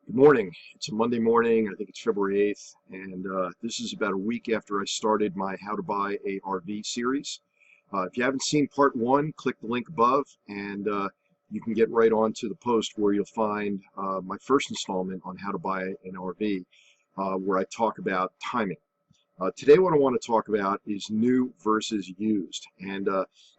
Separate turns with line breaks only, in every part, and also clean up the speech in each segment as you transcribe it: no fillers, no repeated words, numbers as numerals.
Good morning. It's a Monday morning. I think it's February 8th, and this is about a week after I started my How to Buy a RV series. If you haven't seen part one, click the link above, and you can get right on to the post where you'll find my first installment on how to buy an RV, where I talk about timing. Today what I want to talk about is new versus used. And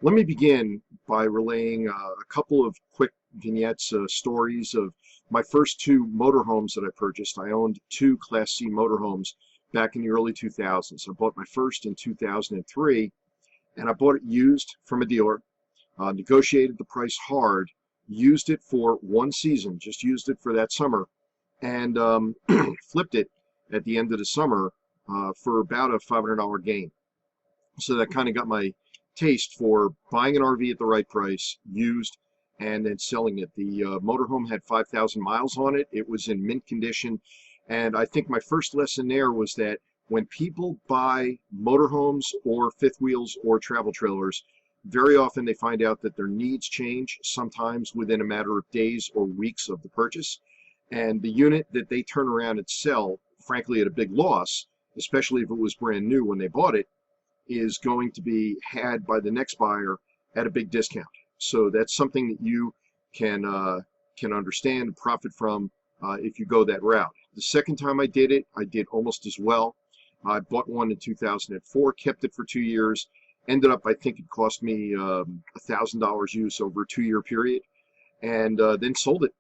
let me begin by relaying a couple of quick vignettes, stories of my first two motorhomes that I purchased. I owned two Class C motorhomes back in the early 2000s. I bought my first in 2003, and I bought it used from a dealer, negotiated the price hard, used it for one season, just used it for that summer, and flipped it at the end of the summer for about a $500 gain. So that kind of got my taste for buying an RV at the right price, used, and then selling it. The motorhome had 5,000 miles on it. It was in mint condition. And I think my first lesson there was that when people buy motorhomes or fifth wheels or travel trailers, very often they find out that their needs change, sometimes within a matter of days or weeks of the purchase. And the unit that they turn around and sell, frankly, at a big loss, especially if it was brand new when they bought it, is going to be had by the next buyer at a big discount. So that's something that you can understand and profit from if you go that route. The second time I did it, I did almost as well. I bought one in 2004, kept it for 2 years, ended up, I think it cost me $1,000 use over a 2-year period, and then sold it.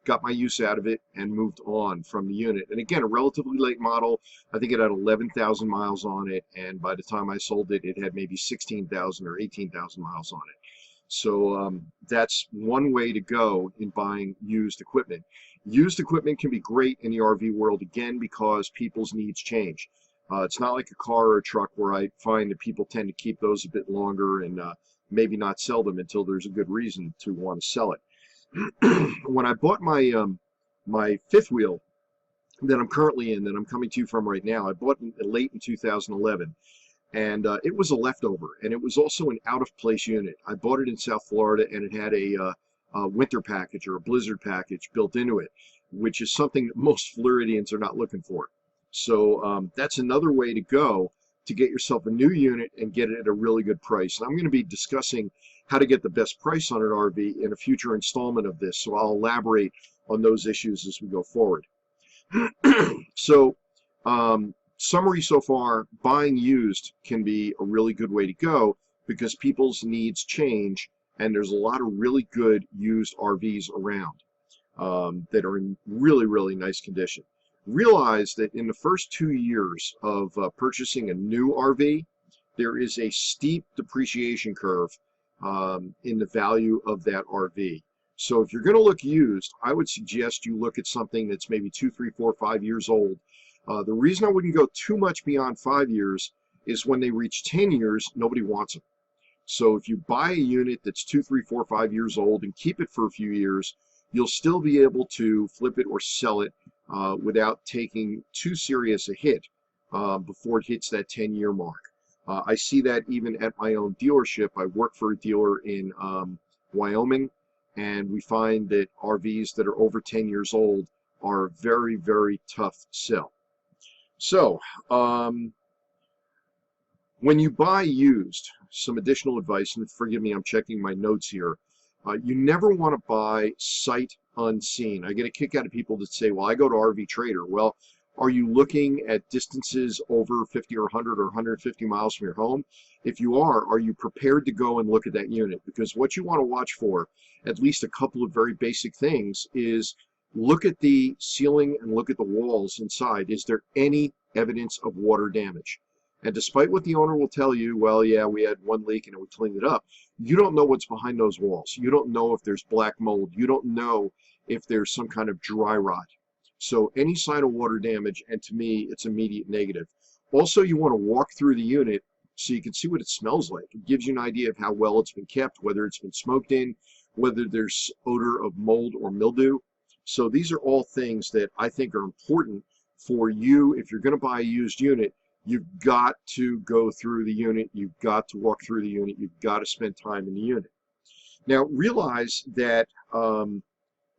Got my use out of it and moved on from the unit. And again, a relatively late model. I think it had 11,000 miles on it, and by the time I sold it, it had maybe 16,000 or 18,000 miles on it. So that's one way to go in buying used equipment. Used equipment can be great in the RV world, again, because people's needs change. It's not like a car or a truck where I find that people tend to keep those a bit longer and maybe not sell them until there's a good reason to want to sell it. When I bought my my fifth wheel that I'm currently in, that I'm coming to you from right now, I bought it late in 2011, and it was a leftover, and it was also an out-of-place unit. I bought it in South Florida, and it had a winter package or a blizzard package built into it, which is something that most Floridians are not looking for. So that's another way to go to get yourself a new unit and get it at a really good price. And I'm going to be discussing how to get the best price on an RV in a future installment of this, so I'll elaborate on those issues as we go forward. So, summary so far, buying used can be a really good way to go because people's needs change, and there's a lot of really good used RVs around that are in really, really nice condition. Realize that in the first 2 years of purchasing a new RV, there is a steep depreciation curve in the value of that RV. So if you're going to look used, I would suggest you look at something that's maybe 2, 3, 4, 5 years old. The reason I wouldn't go too much beyond 5 years is when they reach 10 years, nobody wants them. So if you buy a unit that's 2, 3, 4, 5 years old and keep it for a few years, you'll still be able to flip it or sell it without taking too serious a hit before it hits that 10-year mark. I see that even at my own dealership. I work for a dealer in Wyoming, and we find that RVs that are over 10 years old are very, very tough to sell. So, when you buy used, some additional advice, and forgive me, I'm checking my notes here. You never want to buy sight unseen. I get a kick out of people that say, well, I go to RV Trader. Well, are you looking at distances over 50 or 100 or 150 miles from your home? If you are you prepared to go and look at that unit? Because what you want to watch for, at least a couple of very basic things, is look at the ceiling and look at the walls inside. Is there any evidence of water damage? And despite what the owner will tell you, well, yeah, we had one leak and we cleaned it up, you don't know what's behind those walls. You don't know if there's black mold. You don't know if there's some kind of dry rot. So any sign of water damage, and to me, it's immediate negative. Also, you want to walk through the unit so you can see what it smells like. It gives you an idea of how well it's been kept, whether it's been smoked in, whether there's odor of mold or mildew. So these are all things that I think are important for you. If you're going to buy a used unit, you've got to go through the unit. You've got to walk through the unit. You've got to spend time in the unit. Now, realize that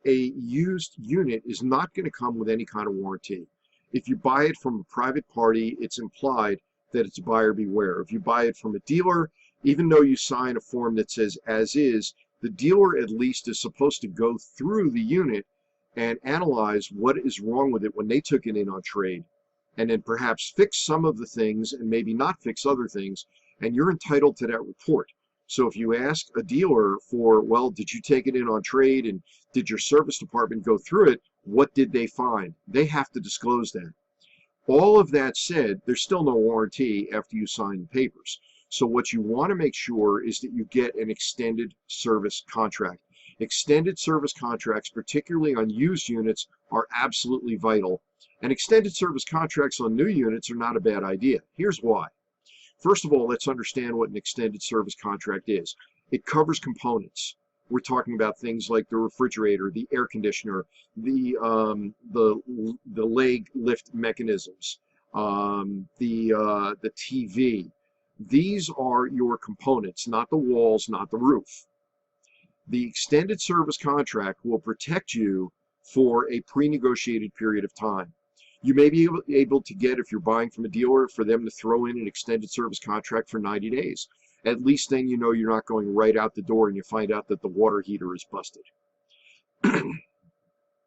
a used unit is not going to come with any kind of warranty. If you buy it from a private party, it's implied that it's buyer beware. If you buy it from a dealer, even though you sign a form that says as is, the dealer at least is supposed to go through the unit and analyze what is wrong with it when they took it in on trade, and then perhaps fix some of the things and maybe not fix other things, and you're entitled to that report. So if you ask a dealer for, well, did you take it in on trade and did your service department go through it? What did they find? They have to disclose that. All of that said, there's still no warranty after you sign the papers. So what you want to make sure is that you get an extended service contract. Extended service contracts, particularly on used units, are absolutely vital. And extended service contracts on new units are not a bad idea. Here's why. First of all, let's understand what an extended service contract is. It covers components. We're talking about things like the refrigerator, the air conditioner, the leg lift mechanisms, the TV. These are your components, not the walls, not the roof. The extended service contract will protect you for a pre-negotiated period of time. You may be able to get, if you're buying from a dealer, for them to throw in an extended service contract for 90 days. At least then you know you're not going right out the door and you find out that the water heater is busted.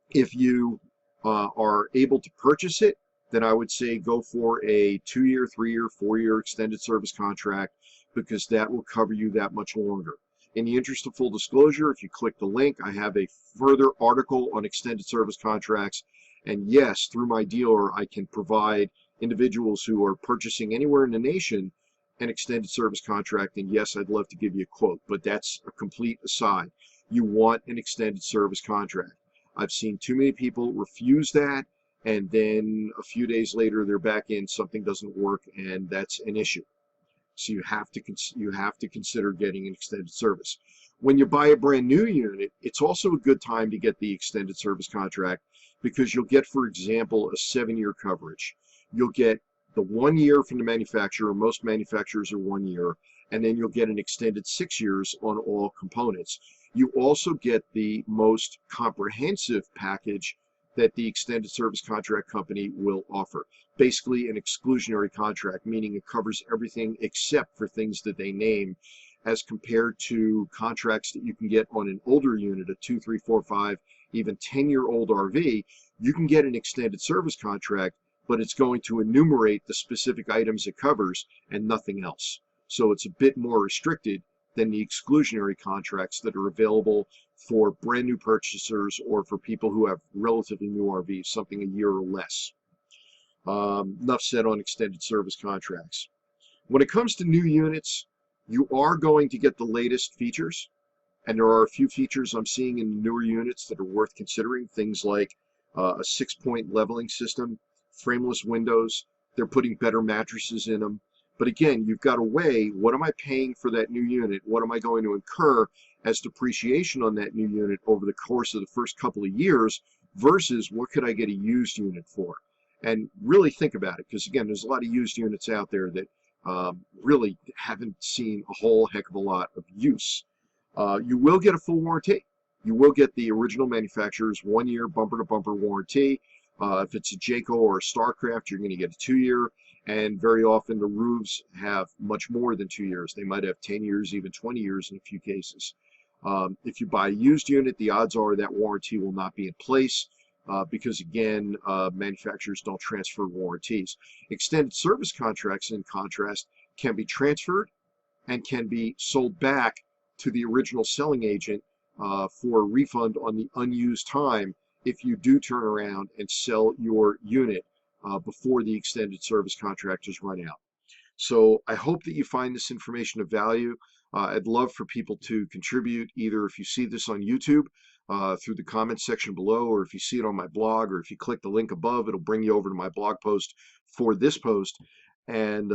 If you are able to purchase it, then I would say go for a 2-year, 3-year, 4-year extended service contract, because that will cover you that much longer. In the interest of full disclosure, if you click the link, I have a further article on extended service contracts. And yes, through my dealer, I can provide individuals who are purchasing anywhere in the nation an extended service contract. And yes, I'd love to give you a quote, but that's a complete aside. You want an extended service contract. I've seen too many people refuse that, and then a few days later they're back in, something doesn't work, and that's an issue. So you have to consider getting an extended service. When you buy a brand new unit, it's also a good time to get the extended service contract, because you'll get, for example, a 7-year coverage. You'll get the 1 year from the manufacturer. Most manufacturers are 1 year, and then you'll get an extended 6 years on all components. You also get the most comprehensive package that the extended service contract company will offer. Basically an exclusionary contract, meaning it covers everything except for things that they name, as compared to contracts that you can get on an older unit, a 2, 3, 4, 5, even 10-year-old RV. You can get an extended service contract, but it's going to enumerate the specific items it covers and nothing else. So it's a bit more restricted than the exclusionary contracts that are available for brand new purchasers or for people who have relatively new RVs, something a year or less. Enough said on extended service contracts. When it comes to new units, you are going to get the latest features, and there are a few features I'm seeing in newer units that are worth considering. Things like a 6-point leveling system, frameless windows. They're putting better mattresses in them. But again, you've got to weigh, what am I paying for that new unit? What am I going to incur as depreciation on that new unit over the course of the first couple of years, versus what could I get a used unit for? And really think about it, because again, there's a lot of used units out there that really haven't seen a whole heck of a lot of use. You will get a full warranty. You will get the original manufacturer's 1-year bumper-to-bumper warranty. If it's a Jayco or a Starcraft, you're going to get a 2-year. And very often the roofs have much more than 2 years. They might have 10 years, even 20 years in a few cases. If you buy a used unit, the odds are that warranty will not be in place, because again, manufacturers don't transfer warranties. Extended service contracts, in contrast, can be transferred and can be sold back to the original selling agent for a refund on the unused time if you do turn around and sell your unit before the extended service contract is run out. So I hope that you find this information of value. I'd love for people to contribute, either if you see this on YouTube through the comments section below, or if you see it on my blog, or if you click the link above, it'll bring you over to my blog post for this post, and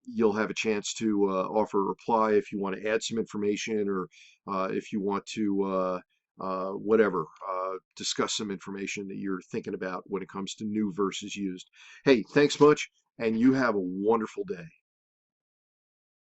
you'll have a chance to offer a reply if you want to add some information, or if you want to discuss some information that you're thinking about when it comes to new versus used. Hey, thanks much, and you have a wonderful day.